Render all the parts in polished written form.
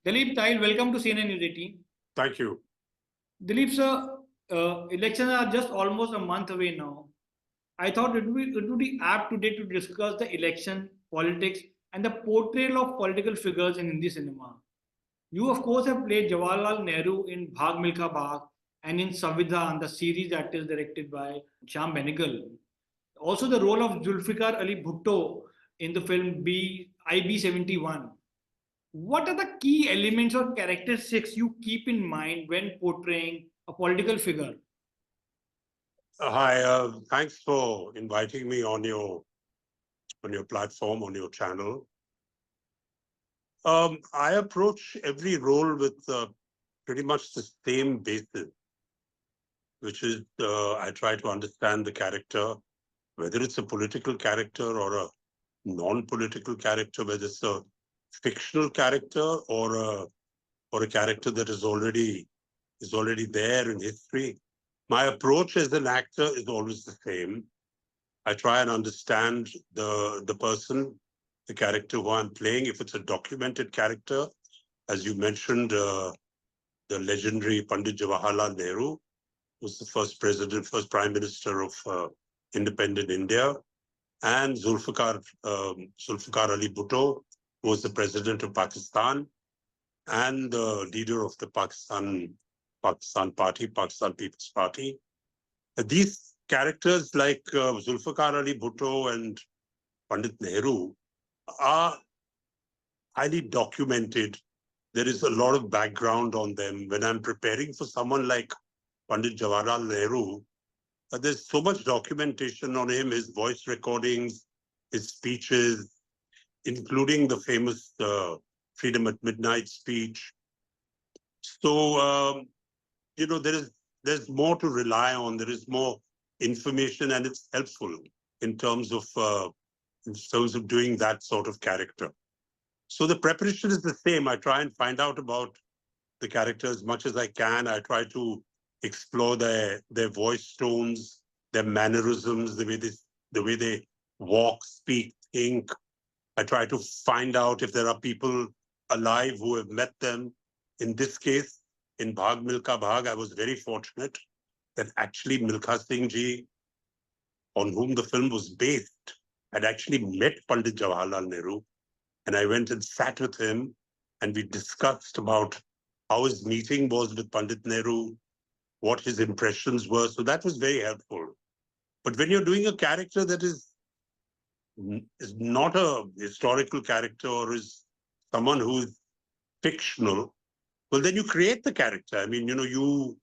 Dalip Tahil, welcome to CNN News 18. Thank you. Dalip sir, elections are just almost a month away now. I thought it would be apt today to discuss the election, politics, and the portrayal of political figures in Hindi cinema. You, of course, have played Jawaharlal Nehru in Bhaag Milkha Bhaag and in Samvidhan, the series that is directed by Shyam Benegal. Also, the role of Zulfikar Ali Bhutto in the film IB 71. What are the key elements or characteristics you keep in mind when portraying a political figure? Hi, thanks for inviting me on your platform, on your channel. I approach every role with pretty much the same basis, which is I try to understand the character, whether it's a political character or a non-political character, whether it's a fictional character or a character that is already there in history. My approach as an actor is always the same. I try and understand the person, the character who I'm playing. If it's a documented character, as you mentioned, the legendary Pandit Jawaharlal Nehru was the first president, first prime minister of independent India, and Zulfikar Ali Bhutto was the president of Pakistan and the leader of the Pakistan Party, Pakistan People's Party. These characters like Zulfikar Ali Bhutto and Pandit Nehru are highly documented. There is a lot of background on them. When I'm preparing for someone like Pandit Jawaharlal Nehru, there's so much documentation on him, his voice recordings, his speeches, including the famous Freedom at Midnight speech. So, there's more to rly on. There is more information, and it's helpful in terms of doing that sort of character. So the preparation is the same. I try and find out about the character as much as I can. I try to explore their voice tones, their mannerisms, the way they walk, speak, think. I try to find out if there are people alive who have met them. In this case, in Bhaag Milkha Bhaag, I was very fortunate that actually Milkha Singh ji, on whom the film was based, had actually met Pandit Jawaharlal Nehru. And I went and sat with him, and we discussed about how his meeting was with Pandit Nehru, what his impressions were. So that was very helpful. But when you're doing a character that is not a historical character or is someone who is fictional, well, then you create the character. I mean, you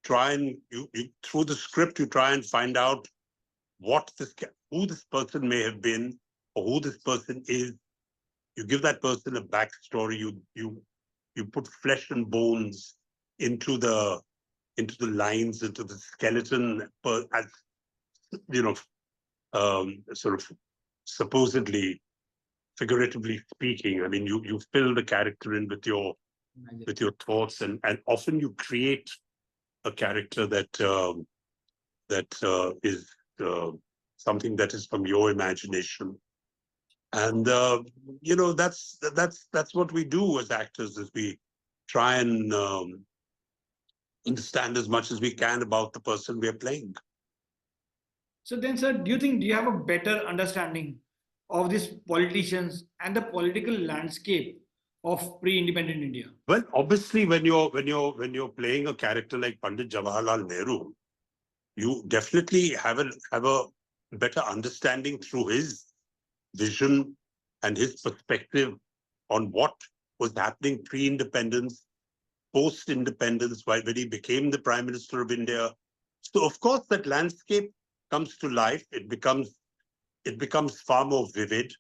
try and you through the script, you try and find out who this person may have been or who this person is. You give that person a backstory. You put flesh and bones into the lines, into the skeleton, as sort of supposedly, figuratively speaking. I mean, you fill the character in with your thoughts, and often you create a character that is something that is from your imagination. And that's what we do as actors, is we try and understand as much as we can about the person we are playing. So then, sir, do you have a better understanding of these politicians and the political landscape of pre-independent India? Well, obviously, when you're playing a character like Pandit Jawaharlal Nehru, you definitely have a better understanding through his vision and his perspective on what was happening pre-independence, post-independence, when he became the Prime Minister of India. So, of course, that landscape comes to life. It becomes far more vivid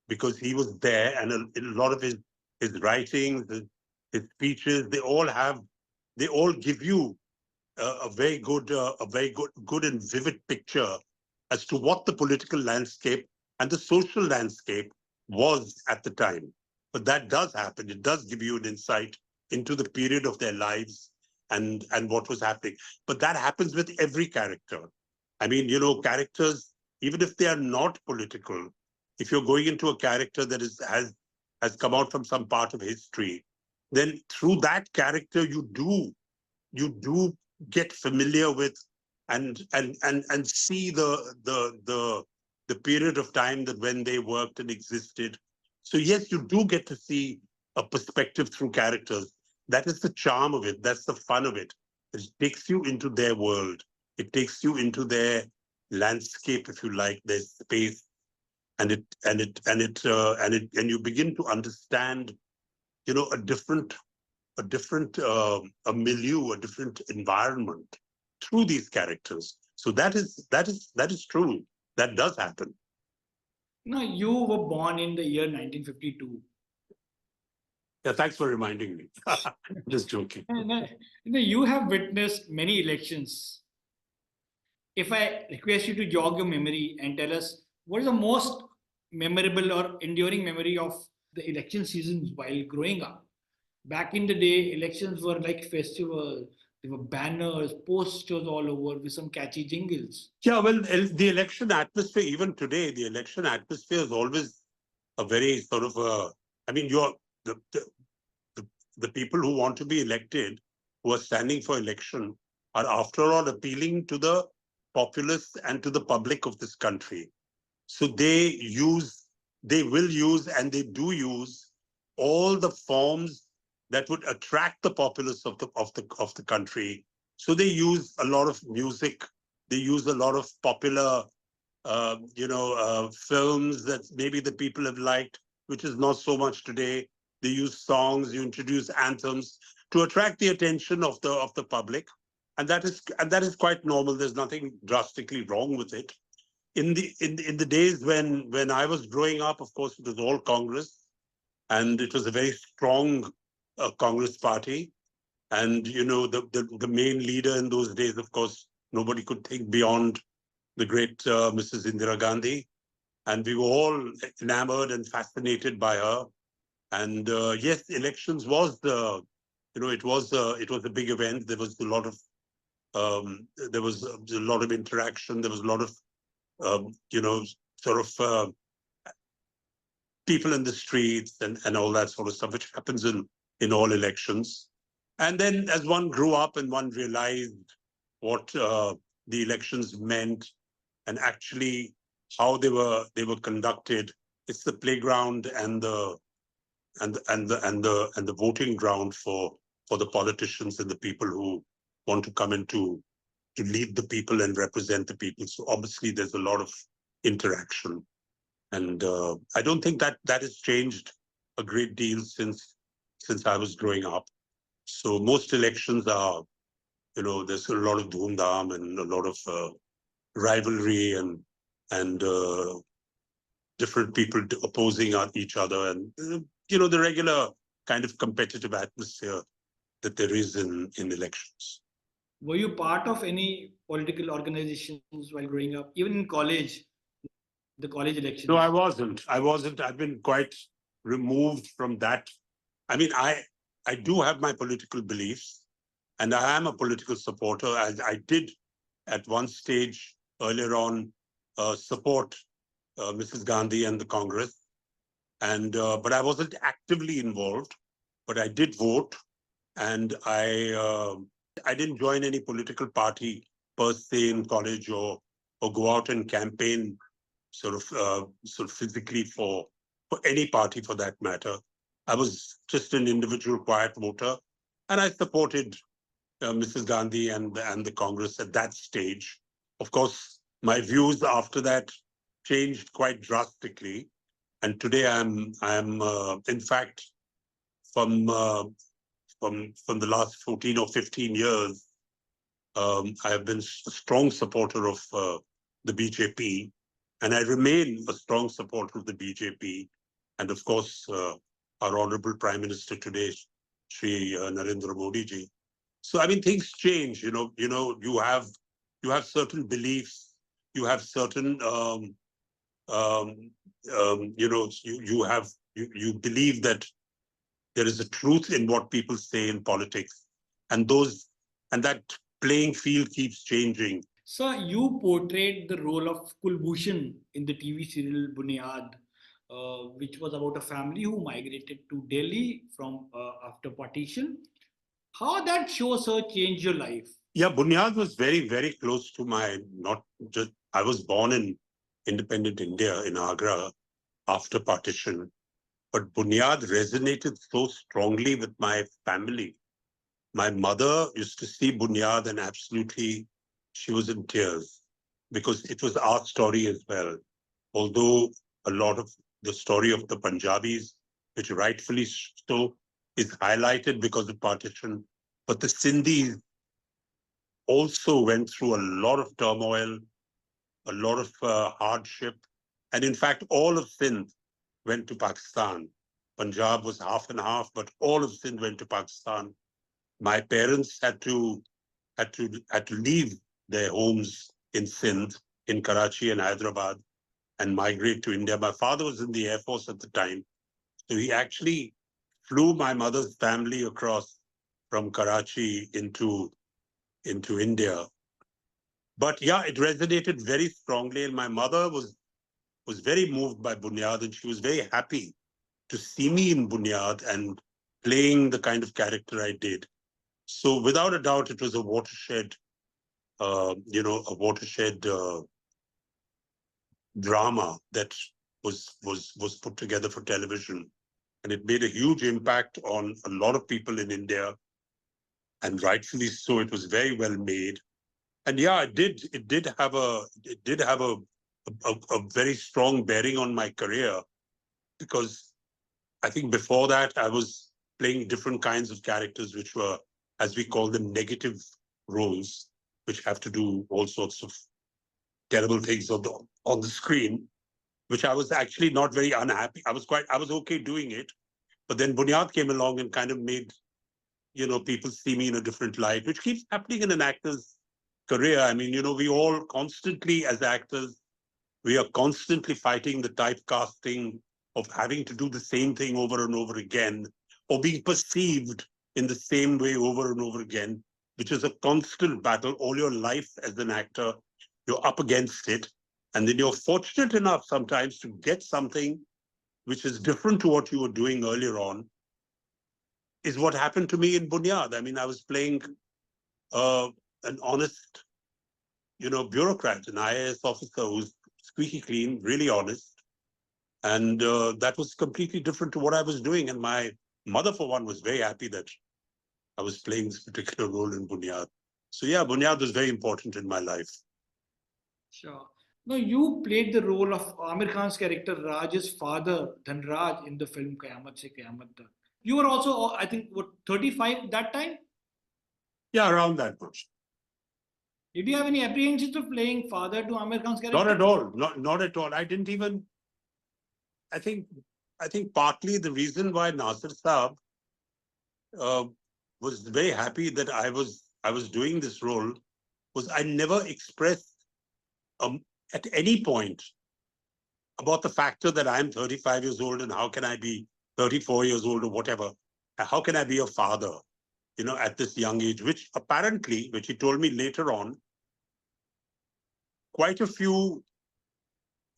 because he was there, and a lot of his writings, his speeches, they all give you a very good and vivid picture as to what the political landscape and the social landscape was at the time. But that does happen. It does give you an insight into the period of their lives and what was happening. But that happens with every character. I mean, characters, even if they are not political, if you're going into a character that has come out from some part of history, then through that character you do get familiar with and see the period of time that when they worked and existed. So yes, you do get to see a perspective through characters. That is the charm of it. That's the fun of it. It takes you into their world. It takes you into their landscape, if you like, their space, and you begin to understand, a milieu, a different environment through these characters. So that is true. That does happen. No, you were born in the year 1952. Yeah, thanks for reminding me. Just joking. And, you have witnessed many elections. If I request you to jog your memory and tell us what is the most memorable or enduring memory of the election seasons while growing up. Back in the day, elections were like festivals. There were banners, posters all over with some catchy jingles. Yeah, well, the election atmosphere, even today, the election atmosphere is always a very sort of I mean, the, the the people who want to be elected, who are standing for election, are after all appealing to the populace and to the public of this country. So they will use, and they do use all the forms that would attract the populace of the country. So they use a lot of music. They use a lot of popular, films that maybe the people have liked, which is not so much today. They use songs. You introduce anthems to attract the attention of the public, and that is quite normal. There's nothing drastically wrong with it. In the days when I was growing up, of course, it was all Congress, and it was a very strong Congress party. And the main leader in those days, of course, nobody could think beyond the great Mrs. Indira Gandhi, and we were all enamored and fascinated by her. And yes, elections was it was a big event. There was a lot of interaction. There was a lot of sort of people in the streets and all that sort of stuff, which happens in all elections. And then as one grew up and one realized what the elections meant and actually how they were conducted, it's the playground and the voting ground for the politicians and the people who want to come in to lead the people and represent the people. So obviously there's a lot of interaction. And I don't think that has changed a great deal since I was growing up. So most elections are, there's a lot of dhoom-dham and a lot of rivalry and different people opposing each other, and the regular kind of competitive atmosphere that there is in elections. Were you part of any political organizations while growing up, even in college, the college elections? No, I wasn't. I've been quite removed from that. I mean, I do have my political beliefs, and I am a political supporter. I did at one stage earlier on support Mrs. Gandhi and the Congress, and but I wasn't actively involved. But I did vote, and I didn't join any political party per se in college or go out and campaign sort of physically for any party for that matter. I was just an individual quiet voter, and I supported Mrs. Gandhi and the Congress at that stage. Of course, my views after that changed quite drastically, and today I'm in fact from the last 14 or 15 years, I have been a strong supporter of the BJP, and I remain a strong supporter of the BJP, and of course, our Honorable Prime Minister today, Shri Narendra Modi ji. So I mean, things change. You have certain beliefs, you have certain you believe that there is a truth in what people say in politics, and that playing field keeps changing. So you portrayed the role of Kulbhusan in the TV serial Buniyaad. which was about a family who migrated to Delhi from after partition. How that show, sir, changed your life? Yeah, Buniyaad was very, very close to my, not just, I was born in independent India in Agra after partition, but Buniyaad resonated so strongly with my family. My mother used to see Buniyaad and absolutely, she was in tears because it was our story as well. Although a lot of the story of the Punjabis, which rightfully so, is highlighted because of partition, but the Sindhis also went through a lot of turmoil, a lot of hardship. And in fact, all of Sindh went to Pakistan. Punjab was half and half, but all of Sindh went to Pakistan. My parents had to leave their homes in Sindh, in Karachi and Hyderabad, and migrate to India. My father was in the Air Force at the time. So he actually flew my mother's family across from Karachi into India. But yeah, it resonated very strongly. And my mother was very moved by Buniyaad, and she was very happy to see me in Buniyaad and playing the kind of character I did. So without a doubt, it was a watershed, a watershed drama that was put together for television, and it made a huge impact on a lot of people in India, and rightfully so. It was very well made, and yeah, it did have a very strong bearing on my career, because I think before that I was playing different kinds of characters, which were, as we call them, negative roles, which have to do all sorts of terrible things on the screen, which I was actually not very unhappy. I was okay doing it. But then Bunyad came along and kind of made, people see me in a different light, which keeps happening in an actor's career. I mean, we all constantly, as actors, we are constantly fighting the typecasting of having to do the same thing over and over again, or being perceived in the same way over and over again, which is a constant battle all your life as an actor. You're up against it. And then you're fortunate enough sometimes to get something which is different to what you were doing earlier on, is what happened to me in Bunyad. I mean, I was playing an honest, bureaucrat, an IAS officer who's squeaky clean, really honest. And that was completely different to what I was doing. And my mother, for one, was very happy that I was playing this particular role in Bunyad. So yeah, Bunyad was very important in my life. Sure. Now, you played the role of Aamir Khan's character Raj's father, Dhanraj, in the film Qayamat Se Qayamat Tak. You were also, I think, what, 35 that time? Yeah, around that much. Did you have any apprehensions of playing father to Aamir Khan's character? Not at all. Not at all. I didn't even. I think. I think partly the reason why Nasir Saab uh, was very happy that I was doing this role was I never expressed um, at any point about the factor that I'm 35 years old and how can I be 34 years old or whatever. How can I be a father, at this young age, which apparently, which he told me later on, quite a few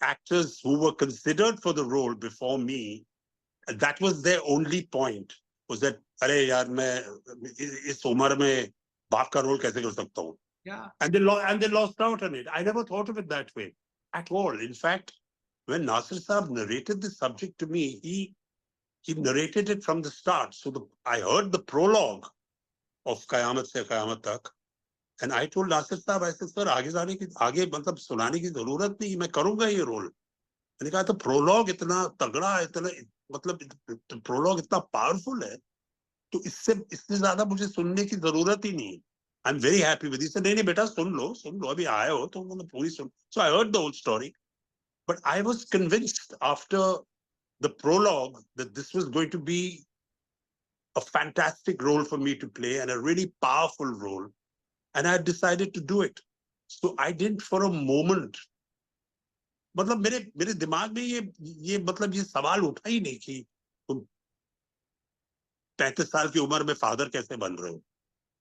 actors who were considered for the role before me, that was their only point, was that, अरे यार मैं इस उम्र में बाप का role कैसे कर सकता हूँ? Yeah. And they lost out on it. I never thought of it that way at all. In fact, when Nasir Saab narrated the subject to me, he narrated it from the start. So I heard the prologue of Qayamat Se Qayamat Tak, and I told Nasir Saab, I said, sir, आगे मतलब सुनाने की जरूरत नहीं, मैं करूंगा ये role. मैंने कहा, तो प्रोलॉग इतना तगड़ा, इतना मतलब प्रोलॉग इतना पावरफुल है, तो इससे ज्यादा मुझे सुनने की जरूरत ही नहीं. I am very happy with this. नहीं नहीं बेटा, सुन लो, अभी आए हो तो मतलब पूरी सुन. So I heard the whole story, but I was convinced after the prologue that this was going to be a fantastic role for me to play and a really powerful role, and I decided to do it. So I didn't for a moment, मतलब मेरे दिमाग में ये मतलब ये सवाल उठा ही नहीं कि तुम 35 साल की उम्र में फादर कैसे बन रहे हो.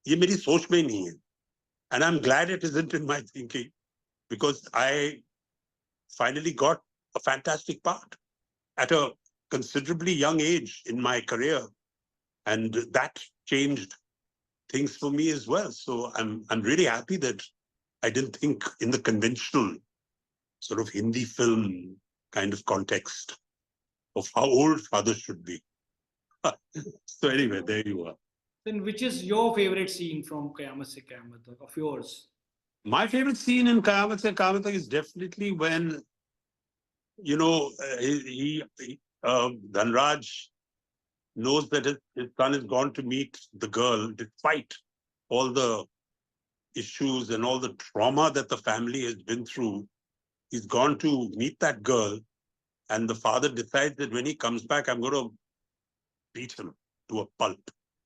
ये मेरी सोच में ही नहीं है. And I'm glad it isn't in my thinking, because I finally got a fantastic part. at a considerably young age in my career. And that changed things for me as well. So I'm really happy that I didn't think in the conventional sort of Hindi film kind of context of how old father should be. So anyway, there you are. Then which is your favorite scene from Qayamat Se Qayamat Tak of yours? My favorite scene in Qayamat Se Qayamat Tak is definitely when, Dhanraj knows that his son is gone to meet the girl despite all the issues and all the trauma that the family has been through. He's gone to meet that girl, and the father decides that when he comes back, I'm going to beat him to a pulp.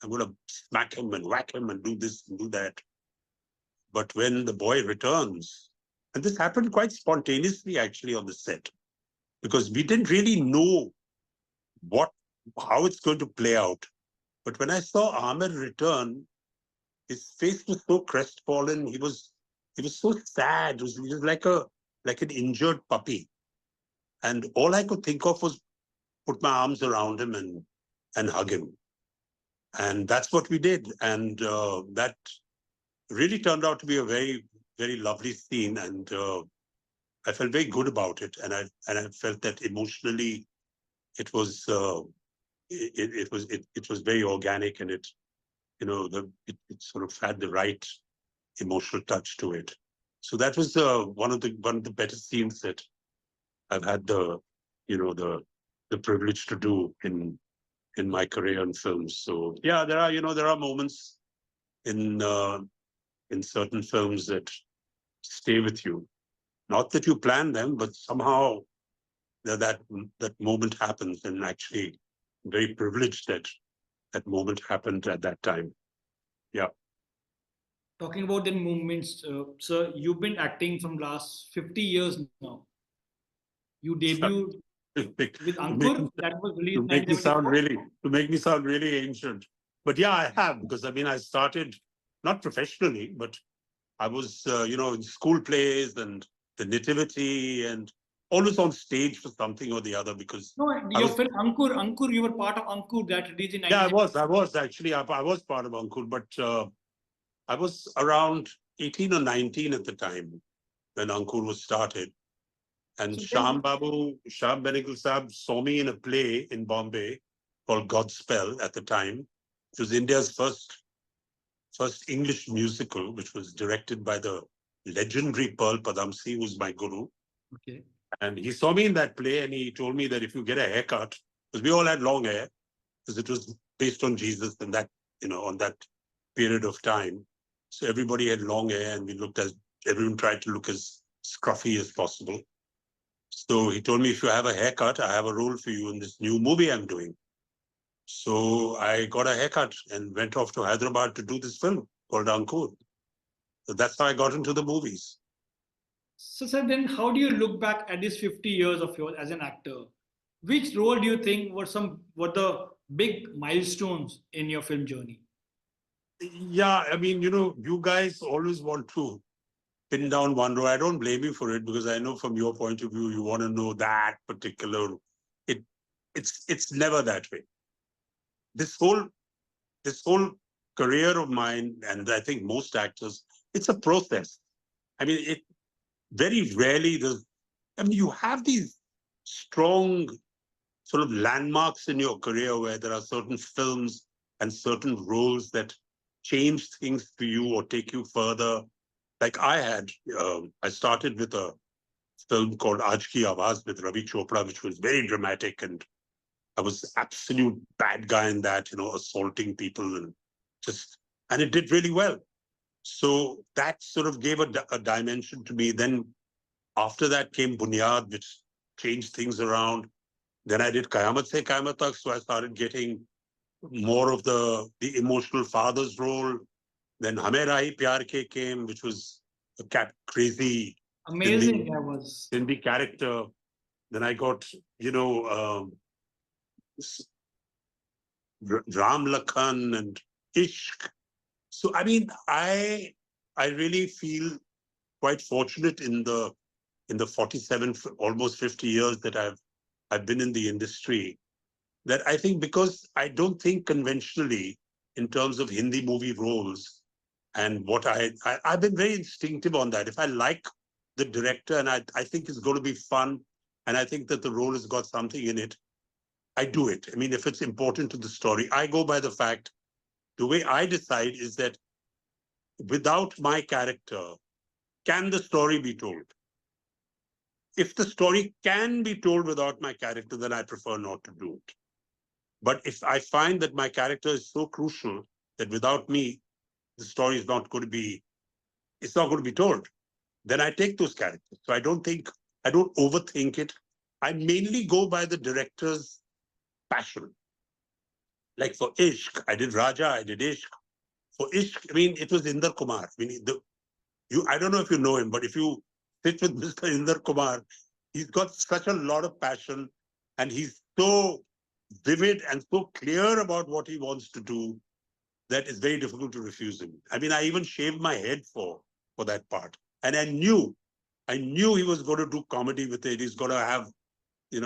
I'm going to smack him and whack him and do this and do that. But when the boy returns, and this happened quite spontaneously actually on the set, because we didn't really know how it's going to play out. But when I saw Aamir return, his face was so crestfallen. He was so sad. He was like an injured puppy. And all I could think of was put my arms around him and hug him. And that's what we did. And that really turned out to be a very, very lovely scene. And I felt very good about it. And I felt that emotionally it was it was very organic, and it sort of had the right emotional touch to it. So that was one of the better scenes that I've had the privilege to do in my career in films. So yeah, there are moments in certain films that stay with you. Not that you plan them, but somehow that moment happens, and actually very privileged that that moment happened at that time. Yeah. Talking about the movements, sir, you've been acting from last 50 years now. You debuted to make, with to make Ankur, me, that was released to make me sound 1974. really ancient. But yeah, I have, because I mean I started not professionally, but I was in school plays and the nativity and always on stage for something or the other, because No, I your was film Ankur, you were part of Ankur that released in yeah, 1974. I was actually I was part of Ankur, but I was around 18 or 19 at the time when Ankur was started. And So then, Sham Benegal Saab saw me in a play in Bombay called Godspell at the time. It was India's first English musical, which was directed by the legendary Pearl Padamsi, who's my guru. okay. And he saw me in that play, and he told me that if you get a haircut, because we all had long hair, because it was based on Jesus and that, on that period of time. So everybody had long hair, and everyone tried to look as scruffy as possible. So he told me, if you have a haircut, I have a role for you in this new movie I'm doing. So I got a haircut and went off to Hyderabad to do this film called Ankur. So that's how I got into the movies. So, sir, then how do you look back at these 50 years of yours as an actor? Which role do you think were the big milestones in your film journey? Yeah, I mean, you guys always want to pin down one role. I don't blame you for it, because I know from your point of view, you want to know that particular. It it's never that way. This whole this whole career of mine, and I think most actors, it's a process. I mean, it very rarely does. I mean, you have these strong sort of landmarks in your career where there are certain films and certain roles that change things for you or take you further. Like I started with a film called Aaj Ki Awaaz with Ravi Chopra, which was very dramatic, and I was absolute bad guy in that, assaulting people and it did really well. So that sort of gave a dimension to me. Then after that came Buniyaad, which changed things around. Then I did Qayamat Se Qayamat Tak, so I started getting more of the emotional father's role. Then Hame Rahi Pyar Ke came, which was a crazy Amazing, I was. Sindhi character. Then I got, Ram Lakhan and Ishq. So I mean, I really feel quite fortunate in the 47, almost 50 years that I've I've been in the industry, that I think because I don't think conventionally in terms of Hindi movie roles, and what I've been very instinctive on that. If I like the director and I think it's going to be fun, and I think that the role has got something in it, I do it. I mean, if it's important to the story, I go by the fact, the way I decide is that without my character, can the story be told? If the story can be told without my character, then I prefer not to do it. But if I find that my character is so crucial that without me, the story is not going to be, it's not going to be told, then I take those characters. So I don't overthink it. I mainly go by the director's passion. Like for Ishq, I did Raja, I did Ishq. For Ishq, I mean, it was Inder Kumar. I mean, I don't know if you know him, but if you sit with Mr. Inder Kumar, he's got such a lot of passion, and he's so vivid and so clear about what he wants to do that it's very difficult to refuse him. I mean, I even shaved my head for that part. And I knew he was going to do comedy with it. He's going to have,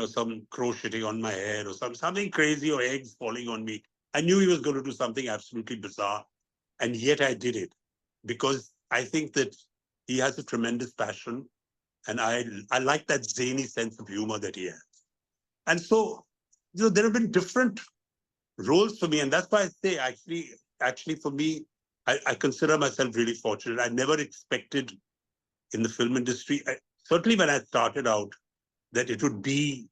some crow shitting on my head or something crazy, or eggs falling on me. I knew he was going to do something absolutely bizarre. And yet I did it because I think that he has a tremendous passion. And I like that zany sense of humor that he has. And so, there have been different roles for me. And that's why I say, actually for me, I consider myself really fortunate. I never expected in the film industry, certainly when I started out, that it would be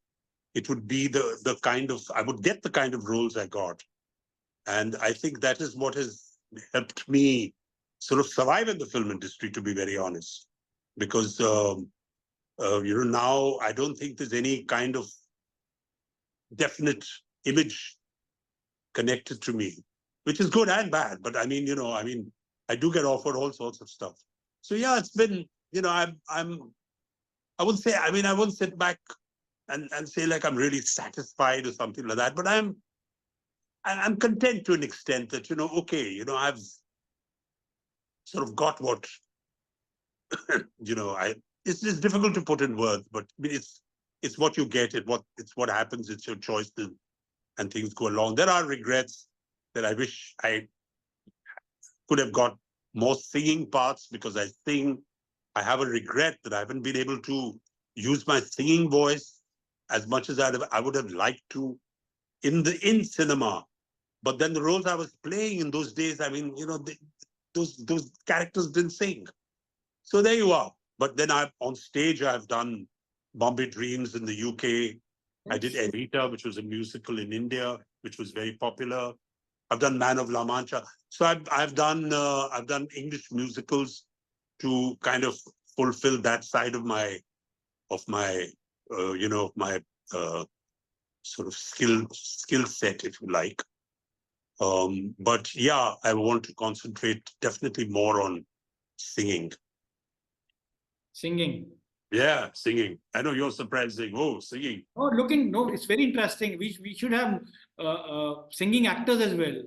the kind of, I would get the kind of roles I got. And I think that is what has helped me sort of survive in the film industry, to be very honest. Because, now I don't think there's any kind of definite image connected to me, which is good and bad. But I mean, I do get offered all sorts of stuff. So yeah, it's been, I wouldn't say, I wouldn't sit back and say like I'm really satisfied or something like that, but I'm content to an extent that, okay, I've sort of got what, it's difficult to put in words, but I mean, it's what you get, it's what happens, it's your choices, and things go along. There are regrets that I wish I could have got more singing parts, because I sing. I have a regret that I haven't been able to use my singing voice as much as I would have liked to in cinema. But then the roles I was playing in those days, I mean, those characters didn't sing. So there you are. But then on stage, I've done Bombay Dreams in the UK. I did Evita, which was a musical in India, which was very popular. I've done Man of La Mancha. So I've done English musicals to kind of fulfill that side of my my sort of skill set, if you like. But yeah, I want to concentrate definitely more on singing. Singing. Yeah, singing. I know you're surprised saying, oh, singing. Oh, no, it's very interesting. We should have singing actors as well.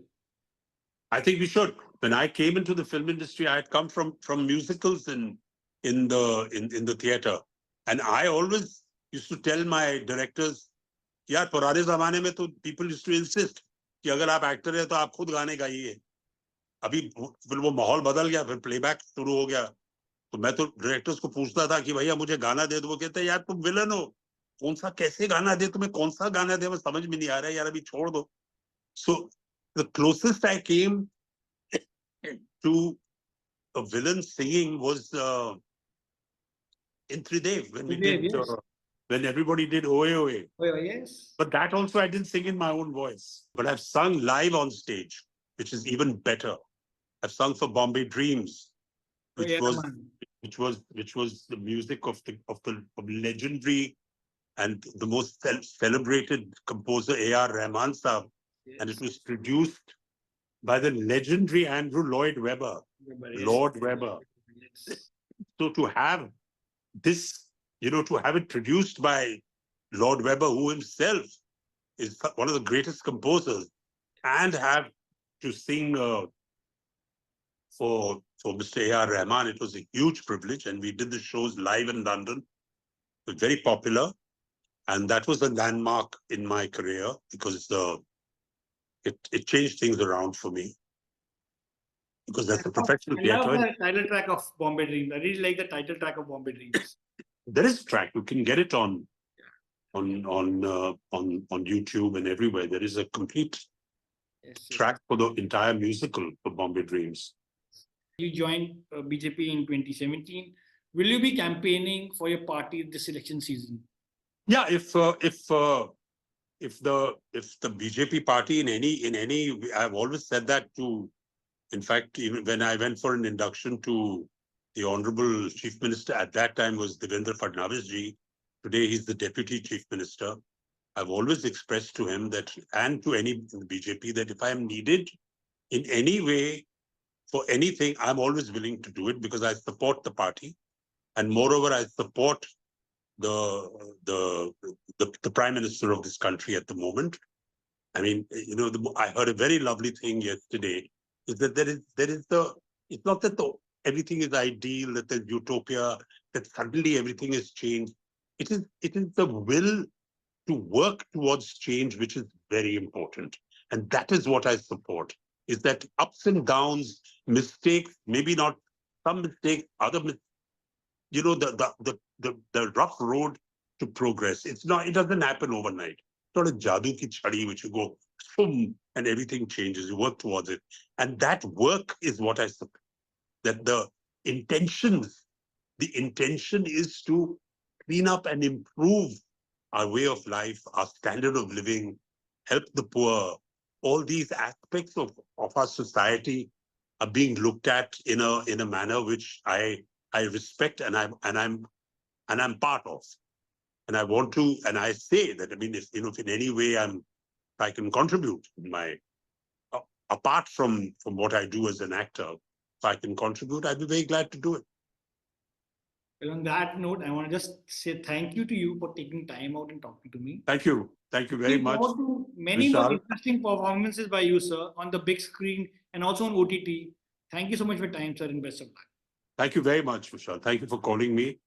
I think we should. When I came into the film industry, I had come from musicals in the theater, and I always used to tell my directors, यार पुराने जमाने में तो people used to insist कि अगर आप actor है तो आप खुद गाने गाइए. अभी फिर वो माहौल बदल गया, फिर प्लेबैक शुरू हो गया. तो मैं तो डायरेक्टर्स को पूछता था कि भैया मुझे गाना दे दो. वो कहते हैं यार तुम विलन हो, कौन सा कैसे गाना दे, तुम्हें कौन सा गाना दे, मैं समझ में नहीं आ रहा है यार, अभी छोड़ दो. So the closest I came to a villain singing was in Tridev, when we did Yes. when everybody did Oe Oe. Oh, yes. But that also I didn't sing in my own voice. But I've sung live on stage, which is even better. I've sung for Bombay Dreams, which was the music of legendary and the most celebrated composer A.R. Rahman Saab, Yes. and it was produced by the legendary Andrew Lloyd Webber, Lord Webber. Yes. So to have this, to have it produced by Lord Webber, who himself is one of the greatest composers, and have to sing for Mr. A.R. Rahman, it was a huge privilege. And we did the shows live in London. It was very popular. And that was a landmark in my career because it changed things around for me. Because as a professional I love theatre, the title track of Bombay Dreams. I really like the title track of Bombay Dreams. there is a track. You can get it on YouTube and everywhere. There is a complete track for the entire musical for Bombay Dreams. You joined BJP in 2017. Will you be campaigning for your party this election season? Yeah, if the BJP party in any, I've always said that to. In fact, even when I went for an induction to the Honorable Chief Minister at that time was Devendra Fadnavis ji. Today he's the Deputy Chief Minister. I've always expressed to him that, and to any in the BJP, that if I am needed in any way for anything, I'm always willing to do it because I support the party, and moreover, I support the Prime Minister of this country at the moment. I mean, I heard a very lovely thing yesterday. Is that it's not that everything is ideal, that there's utopia, that suddenly everything is changed. It is the will to work towards change, which is very important. And that is what I support, is that ups and downs, mistakes, maybe not some mistakes, other mistakes, the rough road to progress. It doesn't happen overnight. It's not a jadoo ki chadi, which you go, boom, and everything changes. You work towards it. And that work is what I support. That the intention is to clean up and improve our way of life, our standard of living, help the poor. All these aspects of our society are being looked at in a manner which I respect and I'm part of. And I want to, and I say that, I mean, if in any way I can contribute apart from what I do as an actor, if I can contribute, I'd be very glad to do it. Well, on that note, I want to just say thank you to you for taking time out and talking to me. Thank you. Thank you very much. Many more Vishal. interesting performances by you, sir, on the big screen and also on OTT. Thank you so much for your time, sir, and best of luck. Thank you very much, Vishal. Thank you for calling me.